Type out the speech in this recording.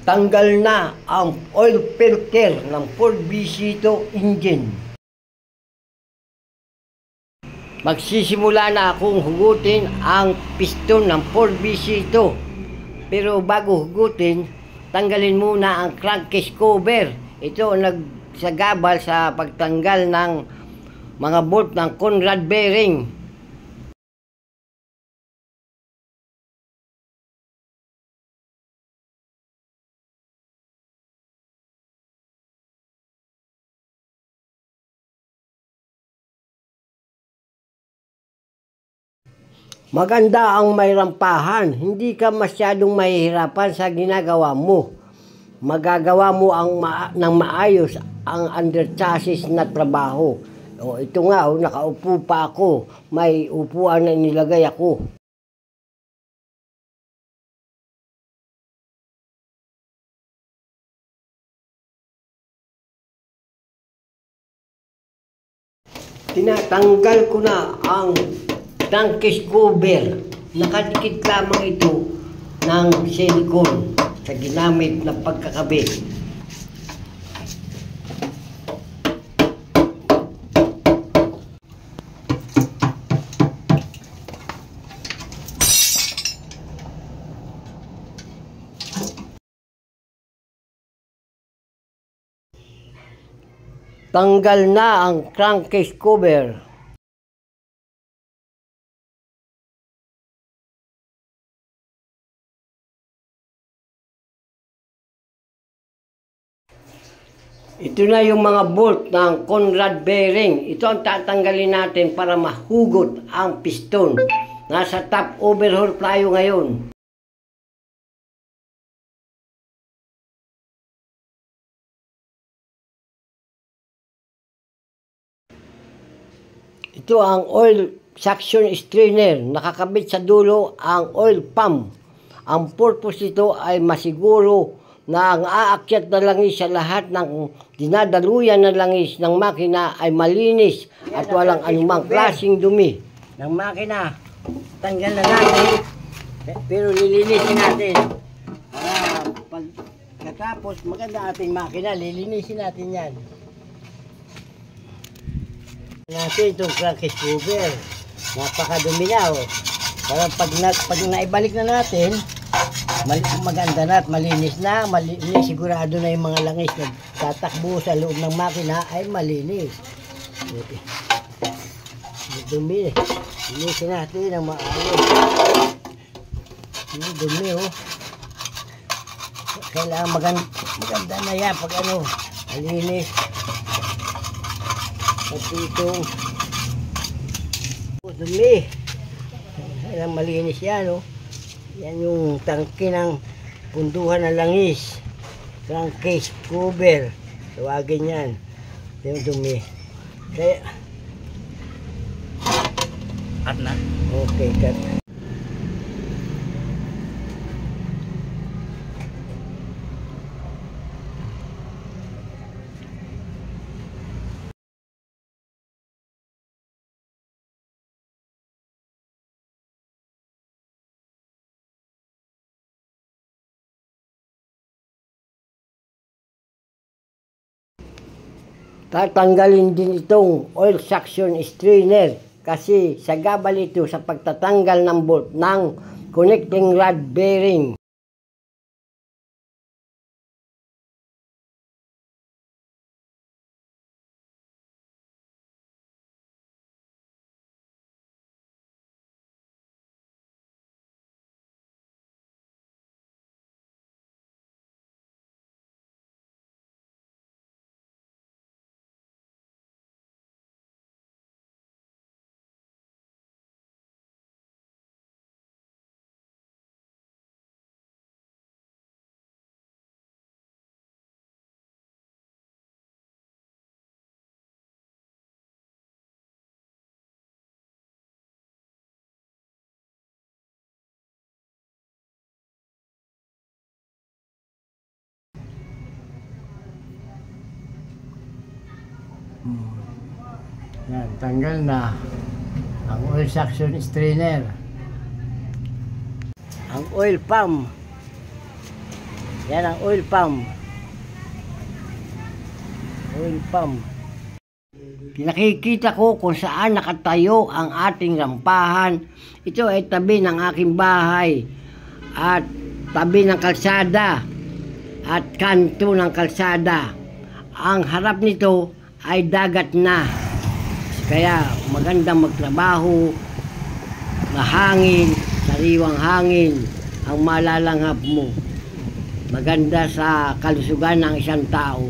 Tanggal na ang oil filter ng Ford Vito engine. Magsisimula na akong hugutin ang piston ng Ford Vito. Pero bago hugutin, tanggalin muna ang crankcase cover. Ito ang nagsagabal sa pagtanggal ng mga bolt ng Conrad bearing. Maganda ang may rampahan, hindi ka masyadong mahihirapan sa ginagawa mo. Magagawa mo ng maayos ang under chassis na trabaho. O ito nga, nakaupo pa ako, may upuan na nilagay ako. Tinatanggal ko na ang crankcase cover. Nakadikit lamang ito ng silicone sa ginamit na pagkakabit. Tanggal na ang crankcase cover. Ito na yung mga bolt ng Conrad bearing. Ito ang tatanggalin natin para mahugot ang piston. Nasa top overhaul tayo ngayon. Ito ang oil suction strainer. Nakakabit sa dulo ang oil pump. Ang purpose nito ay masiguro na ang aakyat na langis sa lahat ng dinadaluyan na langis ng makina ay malinis at walang anumang klaseng dumi. Ng makina, tanggal na natin, pero lilinisin natin. Pagkatapos maganda ating makina, lilinisin natin yan. Natin itong crankcase cover. Napakadumi na oh. Para pag naibalik na natin, maganda na at malinis na, sigurado na yung mga langis na tatakbo sa loob ng makina ay malinis. Dumi, linisin natin ang maayos. Dumi oh. Kailangan maganda na yan pag malinis. Pati itong dumi, kailangan malinis yan oh. Yan yung tangke ng punduhan ng langis. Crankcase cover. Tawagin yan. Ito yung dumi. Kaya cut na? Okay, cut. Tatanggalin din itong oil suction strainer kasi sagabal ito sa pagtatanggal ng bolt ng connecting rod bearing. Yan, tanggal na ang oil suction strainer. Ang oil pump. Yan ang oil pump. Oil pump. Nakikita ko kung saan nakatayo ang ating rampahan. Ito ay tabi ng aking bahay at tabi ng kalsada at kanto ng kalsada. Ang harap nito ay dagat na. Kaya magandang magtrabaho, mahangin, sariwang hangin ang malalanghap mo. Maganda sa kalusugan ng isang tao.